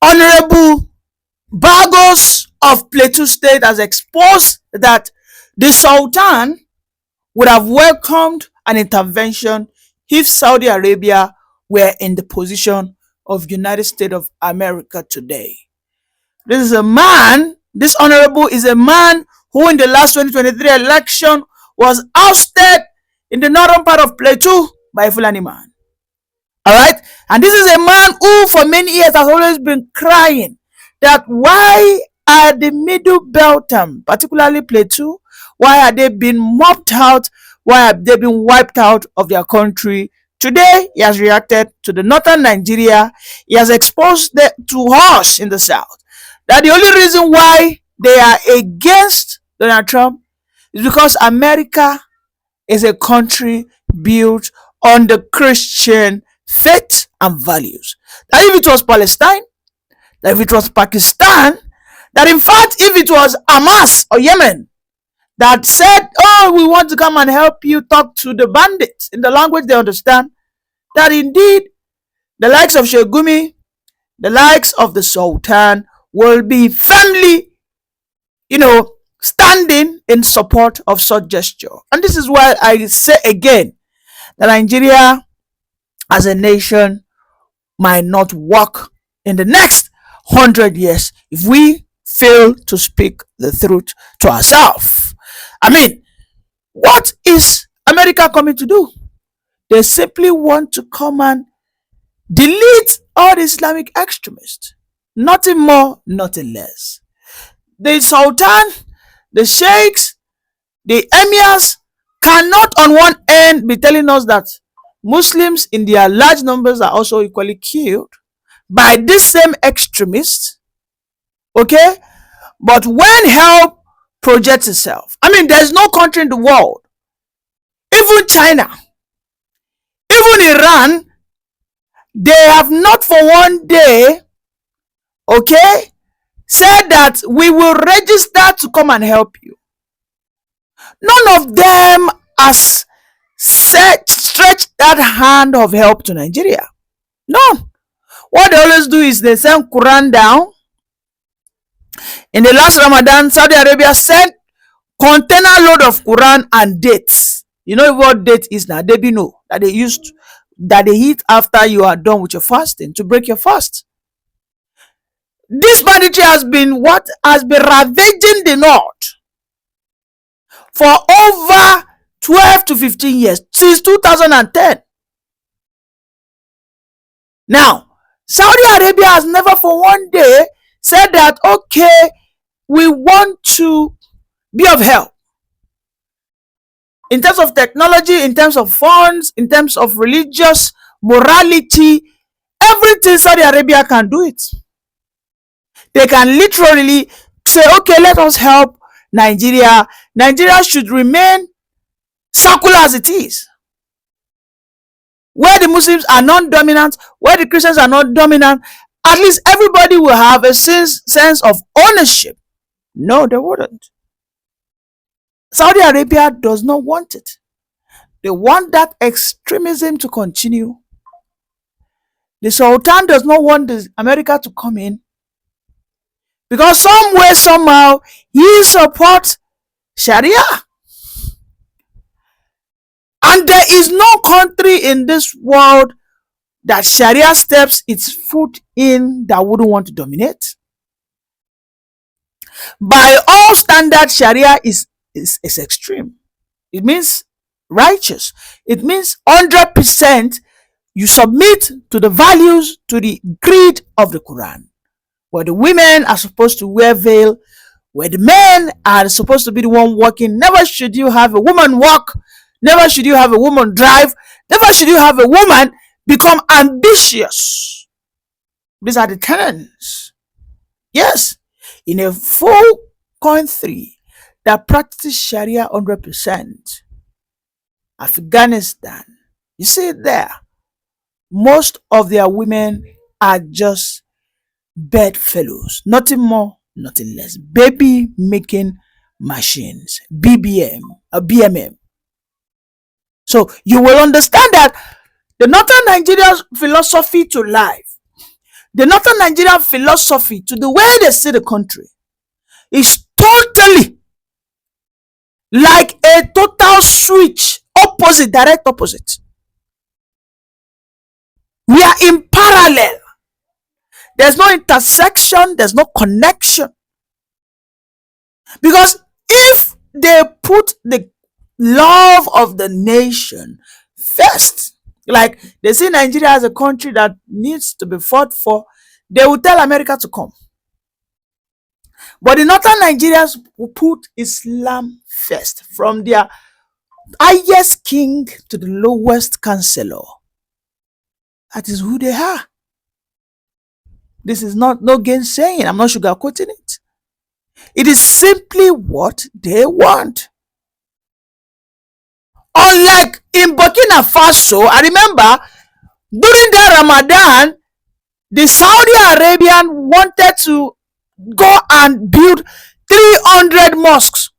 Honorable Bagos of Plateau State has exposed that the Sultan would have welcomed an intervention if Saudi Arabia were in the position of United States of America today. This honorable is a man who in the last 2023 election was ousted in the northern part of Plateau by a Fulani man. All right? And this is a man who for many years has always been crying that why are the middle belt, particularly Plateau, why are they being mopped out? Why have they been wiped out of their country? Today, he has reacted to the northern Nigeria. He has exposed to us in the south that the only reason why they are against Donald Trump is because America is a country built on the Christian faith and values. That if it was Palestine, that if it was Pakistan, that in fact if it was Hamas or Yemen that said, oh, we want to come and help you talk to the bandits in the language they understand, that indeed the likes of Shegumi, the likes of the Sultan will be firmly, standing in support of such gesture. And this is why I say again that Nigeria as a nation might not work in the next 100 years if we fail to speak the truth to ourselves. I mean, what is America coming to do? They simply want to come and delete all the Islamic extremists. Nothing more, nothing less. The Sultan, the sheikhs, the emirs cannot on one end be telling us that Muslims in their large numbers are also equally killed by this same extremists. Okay? But when help projects itself, I mean, there's no country in the world, even China, even Iran, they have not for one day, okay, said that we will register to come and help you. None of them has stretched that hand of help to Nigeria. None. What they always do is they send Quran down. In the last Ramadan, Saudi Arabia sent container load of Quran and dates. You know what date is now? They know that they used that they eat after you are done with your fasting to break your fast. This banditry has been ravaging the north for over 12 to 15 years, since 2010. Now, Saudi Arabia has never for one day said that, okay, we want to be of help. In terms of technology, in terms of funds, in terms of religious morality, everything Saudi Arabia can do it. They can literally say, okay, let us help Nigeria. Nigeria should remain circular as it is. Where the Muslims are non-dominant, where the Christians are not dominant, at least everybody will have a sense of ownership. No, they wouldn't. Saudi Arabia does not want it. They want that extremism to continue. The Sultan does not want America to come in, because somewhere, somehow, he supports Sharia. And there is no country in this world that Sharia steps its foot in that wouldn't want to dominate. By all standards, Sharia is extreme. It means righteous. It means 100% you submit to the values, to the creed of the Quran, where the women are supposed to wear veil, where the men are supposed to be the one working. Never should you have a woman walk. Never should you have a woman drive. Never should you have a woman become ambitious. These are the tenets. Yes, in a full country that practices Sharia 100%, Afghanistan, you see it there, most of their women are just bedfellows, nothing more, nothing less. Baby making machines, BMM. So you will understand that the Northern Nigeria's philosophy to life, The northern Nigerian philosophy to the way they see the country is totally like a total switch, opposite, direct opposite. We are in parallel. There's no intersection, there's no connection. Because if they put the love of the nation first, like they see Nigeria as a country that needs to be fought for, they will tell America to come. But the northern Nigerians will put Islam first, from their highest king to the lowest councillor. That is who they are. This is not no gainsaying. I'm not sugarcoating it. It is simply what they want. Unlike in Burkina Faso, I remember during the Ramadan, the Saudi Arabian wanted to go and build 300 mosques.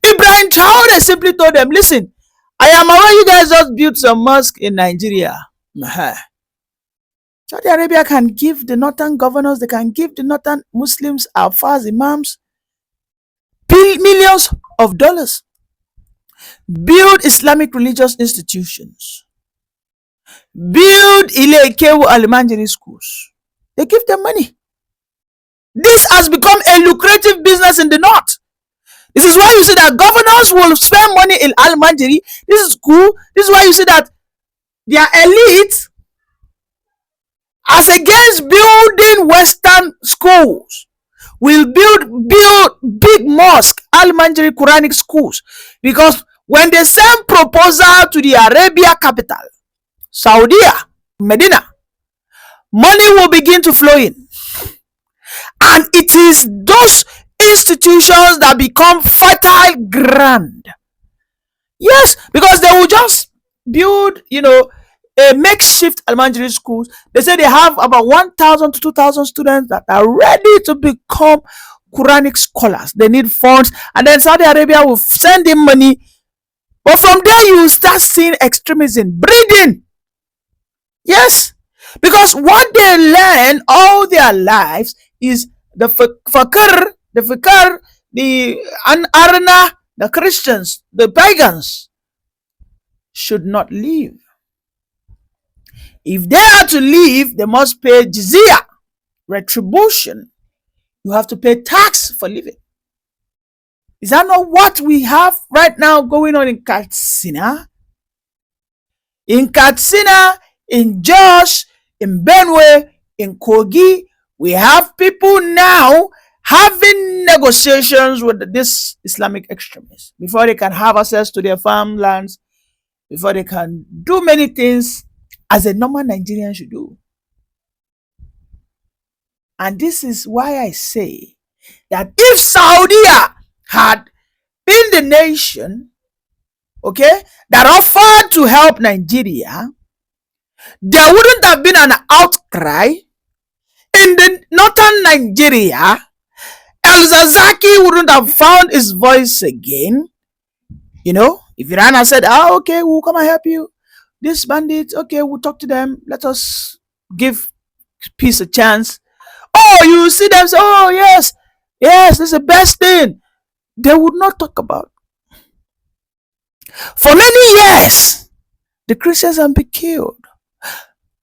Ibrahim Traore simply told them, listen, I am aware you guys just built some mosque in Nigeria. Saudi Arabia can give the northern governors, they can give the northern Muslims, Alfaz, Imams, millions of dollars. Build Islamic religious institutions. Build Ile-Kewu Alimanjiri schools. They give them money. This has become a lucrative business in the north. This is why you see that governors will spend money in Alimanjiri. This is cool. This is why you see that their elite, as against building Western schools, will build big mosque, Alimanjiri Quranic schools. Because when they send proposal to the Arabia capital, Saudi, Medina, money will begin to flow in. And it is those institutions that become fertile ground. Yes, because they will just build, a makeshift elementary schools. They say they have about 1,000 to 2,000 students that are ready to become Quranic scholars. They need funds, and then Saudi Arabia will send them money. But from there, you will start seeing extremism breeding. Yes, because what they learn all their lives is the fakir, the Arna, the Christians, the pagans should not leave. If they are to leave, they must pay jizya, retribution. You have to pay tax for living. Is that not what we have right now going on in Katsina? In Katsina, in Jos, in Benue, in Kogi, we have people now having negotiations with this Islamic extremists before they can have access to their farmlands, before they can do many things as a normal Nigerian should do. And this is why I say that if Saudi had been the nation, that offered to help Nigeria, there wouldn't have been an outcry in the northern Nigeria. El-Zazaki wouldn't have found his voice again. If Iran had said, okay, we'll come and help you. These bandits, okay, we'll talk to them. Let us give peace a chance. Oh, you see them say, oh, yes, this is the best thing. They would not talk about. For many years, the Christians have been killed.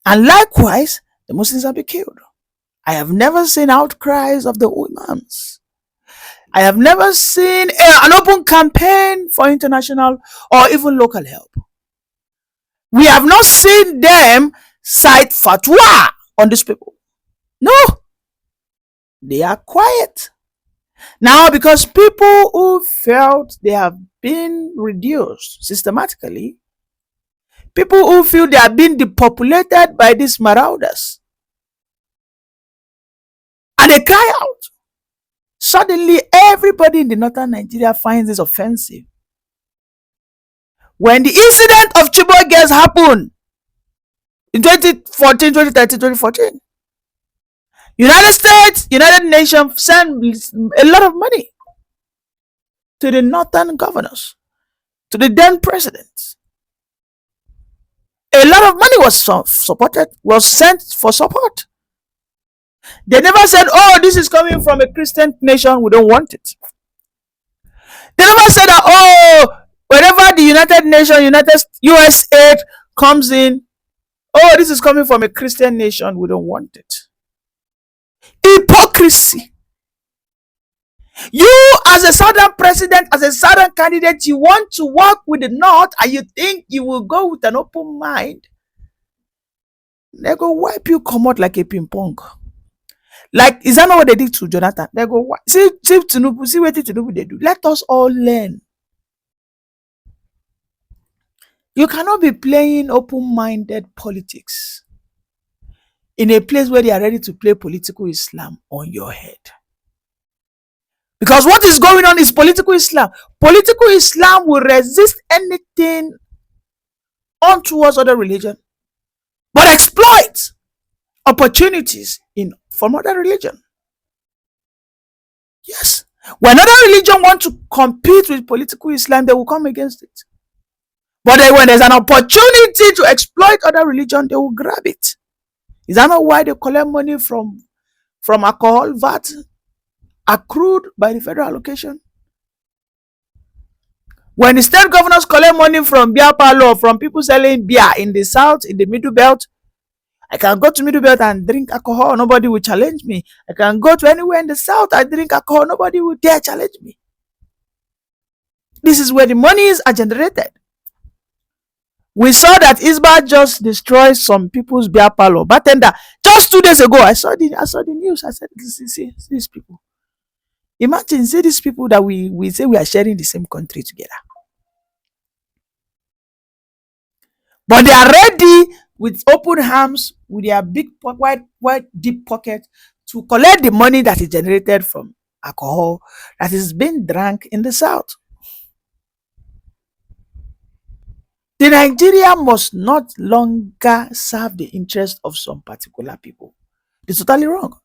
And likewise, the Muslims have been killed. I have never seen outcries of the imams. I have never seen an open campaign for international or even local help. We have not seen them cite fatwa on these people. No. They are quiet. Now, because people who felt they have been reduced systematically, people who feel they are being depopulated by these marauders, and they cry out. Suddenly, everybody in the northern Nigeria finds this offensive. When the incident of Chibok girls happened in 2014, 2013, 2014, United States, United Nations sent a lot of money to the northern governors, to the then president. A lot of money was sent for support. They never said, oh, this is coming from a Christian nation, we don't want it. They never said that, oh, whenever the United Nations, US aid comes in, oh, this is coming from a Christian nation, we don't want it. Hypocrisy. You, as a Southern president, as a Southern candidate, you want to work with the North and you think you will go with an open mind. They go wipe you come out like a ping pong. Like, is that not what they did to Jonathan? They go, see Tinubu, see what Tinubu they do. Let us all learn. You cannot be playing open-minded politics in a place where they are ready to play political Islam on your head. Because what is going on is political Islam. Political Islam will resist anything on towards other religion, but exploit opportunities from other religion. Yes. When other religion want to compete with political Islam, they will come against it. But then when there's an opportunity to exploit other religion, they will grab it. Is that not why they collect money from alcohol, VAT, accrued by the federal allocation? When the state governors collect money from beer parlor, from people selling beer in the south, in the middle belt, I can go to middle belt and drink alcohol, nobody will challenge me. I can go to anywhere in the south, I drink alcohol, nobody will dare challenge me. This is where the monies are generated. We saw that Isba just destroyed some people's beer parlor. Bartender, just 2 days ago, I saw the news. I said, see these people. Imagine, see these people that we say we are sharing the same country together. But they are ready with open arms, with their big, wide, deep pocket to collect the money that is generated from alcohol that is being drunk in the south. The Nigeria must not longer serve the interest of some particular people. It's totally wrong.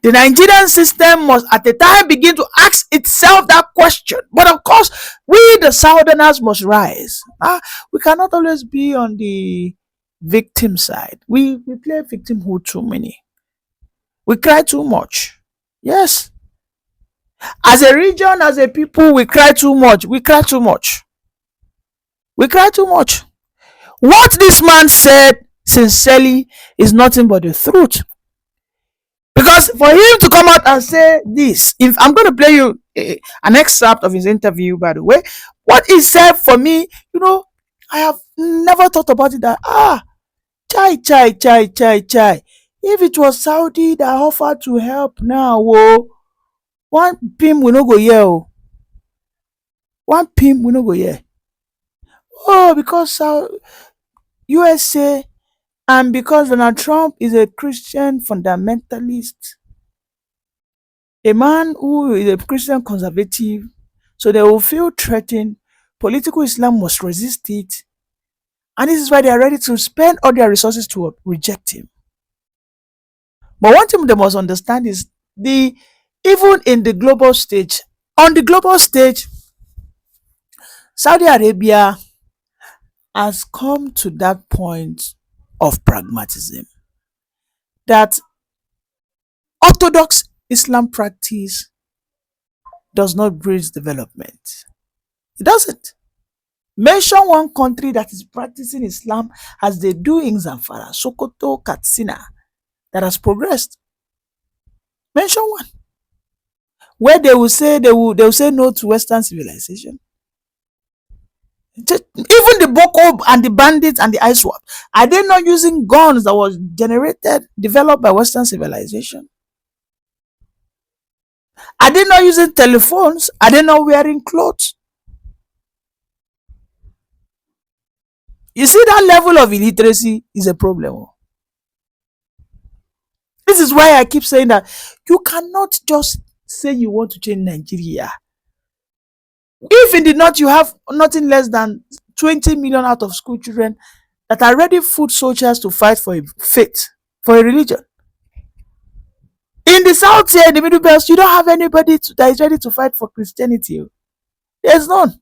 The Nigerian system must at the time begin to ask itself that question. But of course, we the Southerners must rise. We cannot always be on the victim side. We play victimhood too many. We cry too much. Yes. As a region, as a people, we cry too much. We cry too much. We cry too much. What this man said sincerely is nothing but the truth. Because for him to come out and say this, if I'm going to play you an excerpt of his interview, by the way, what he said for me, I have never thought about it that, chai. If it was Saudi that offered to help now, one pim will not go here. One pim will not go here. Oh, because USA and because Donald Trump is a Christian fundamentalist, a man who is a Christian conservative, so they will feel threatened. Political Islam must resist it. And this is why they are ready to spend all their resources to reject him. But one thing they must understand is even in the global stage, on the global stage, Saudi Arabia has come to that point of pragmatism that orthodox Islam practice does not bridge development. It doesn't. Mention one country that is practicing Islam as they do in Zamfara, Sokoto, Katsina, that has progressed. Mention one where they will say no to Western civilization. Even the Boko and the bandits and the ISWAP, are they not using guns that was developed by Western civilization? Are they not using telephones? Are they not wearing clothes? You see, that level of illiteracy is a problem. This is why I keep saying that you cannot just say you want to change Nigeria. If in the north you have nothing less than 20 million out of school children that are ready foot soldiers to fight for a faith, for a religion. In the south here, in the middle belt, you don't have anybody that is ready to fight for Christianity. There's none.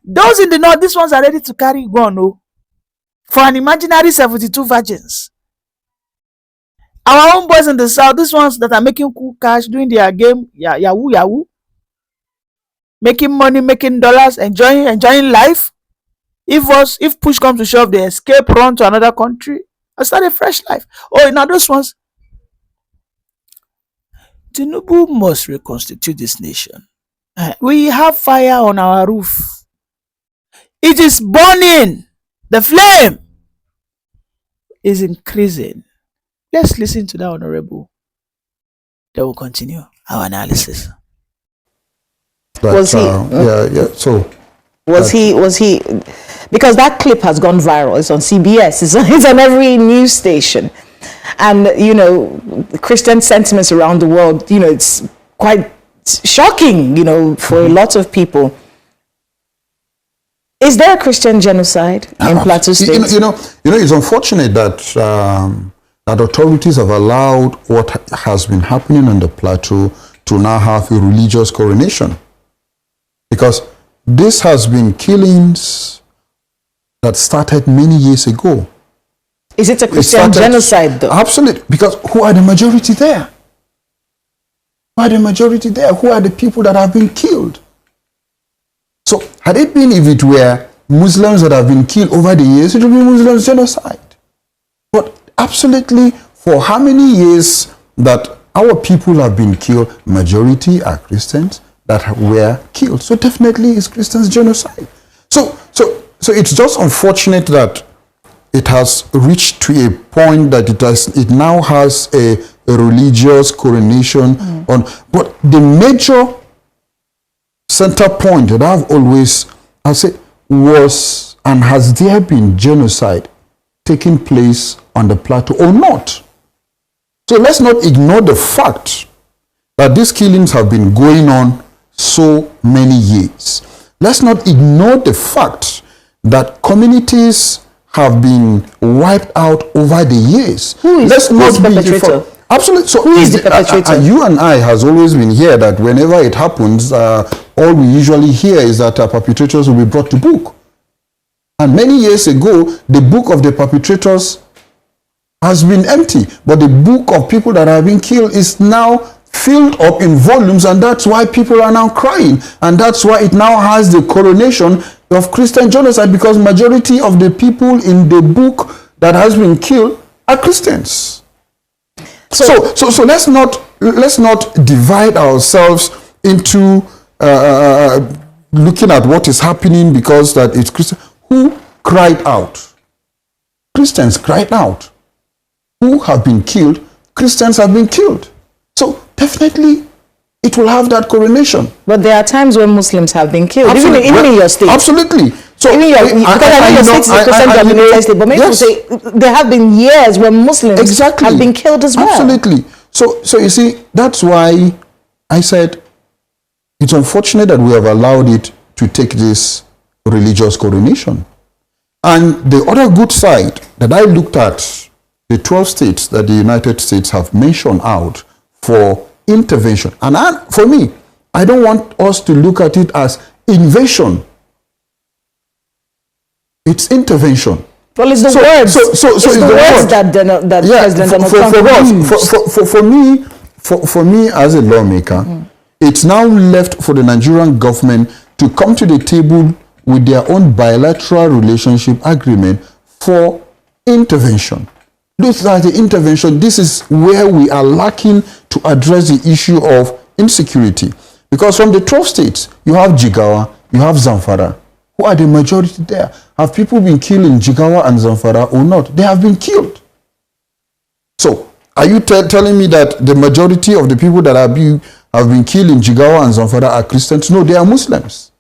Those in the north, these ones are ready to carry gun for an imaginary 72 virgins. Our own boys in the south, these ones that are making cool cash, doing their game, yahoo, making money, making dollars, enjoying life. If push comes to shove, they escape, run to another country, and start a fresh life. Oh, now those ones, Tinubu must reconstitute this nation. We have fire on our roof. It is burning. The flame is increasing. Let's listen to that honorable. Then we'll continue our analysis. But, was he? So was he? Because that clip has gone viral. It's on CBS. It's on every news station, and you know, Christian sentiments around the world. You know, it's quite shocking. You know, for a lot of people. Is there a Christian genocide in Plateau State? You know, it's unfortunate that that authorities have allowed what has been happening on the plateau to now have a religious coronation, because this has been killings that started many years ago. Is it a Christian genocide, though? Absolutely, because who are the majority there? Who are the majority there? Who are the people that have been killed? So, had it been if it were Muslims that have been killed over the years, it would be Muslims genocide. But absolutely, for how many years that our people have been killed, majority are Christians that were killed. So definitely it's Christians genocide. So it's just unfortunate that it has reached to a point that it now has a religious coronation on. But the major center point that I've said was, and has there been genocide taking place on the plateau or not? So let's not ignore the fact that these killings have been going on so many years. Let's not ignore the fact that communities have been wiped out over the years. Who is the perpetrator? Absolutely. So who is the perpetrator? You and I has always been here that whenever it happens, all we usually hear is that perpetrators will be brought to book. And many years ago, the book of the perpetrators has been empty, but the book of people that have been killed is now filled up in volumes, and that's why people are now crying, and that's why it now has the coronation of Christian genocide, because majority of the people in the book that has been killed are Christians. So let's not divide ourselves into looking at what is happening because that it's Christian. Who cried out? Christians cried out. Who have been killed? Christians have been killed. So definitely it will have that coronation. But there are times when Muslims have been killed, even in your state. Absolutely. So because I know your state is a Christian dominated state, but maybe yes. Say there have been years when Muslims have been killed as well. Absolutely. So you see, that's why I said it's unfortunate that we have allowed it to take this religious coronation. And the other good side that I looked at, the 12 states that the United States have mentioned out for intervention. And for me, I don't want us to look at it as invasion. It's intervention. Well, it's the words. So it's the words that President Donald Trump for me as a lawmaker, it's now left for the Nigerian government to come to the table with their own bilateral relationship agreement for intervention. Those are the intervention. This is where we are lacking to address the issue of insecurity. Because from the 12 states, you have Jigawa, you have Zamfara. Who are the majority there? Have people been killed in Jigawa and Zamfara or not? They have been killed. So, are you telling me that the majority of the people that have been killed in Jigawa and Zamfara are Christians? No, they are Muslims.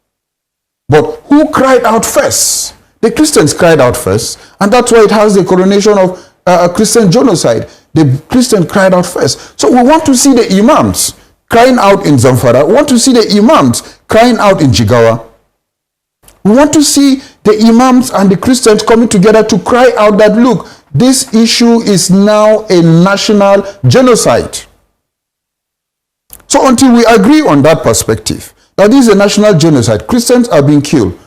But who cried out first? The Christians cried out first, and that's why it has the coronation of a Christian genocide. The Christians cried out first. So we want to see the imams crying out in Zamfara. We want to see the imams crying out in Jigawa. We want to see the imams and the Christians coming together to cry out that, look, this issue is now a national genocide. So until we agree on that perspective, that this is a national genocide, Christians are being killed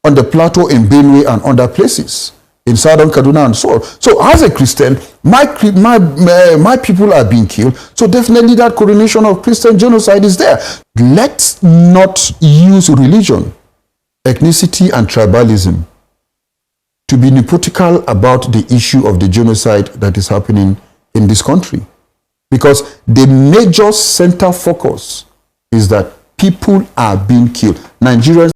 on the plateau in Benue and other places. in southern Kaduna and so on. So as a Christian, my people are being killed. So definitely that coronation of Christian genocide is there. Let's not use religion, ethnicity, and tribalism to be hypocritical about the issue of the genocide that is happening in this country. Because the major center focus is that people are being killed. Nigerians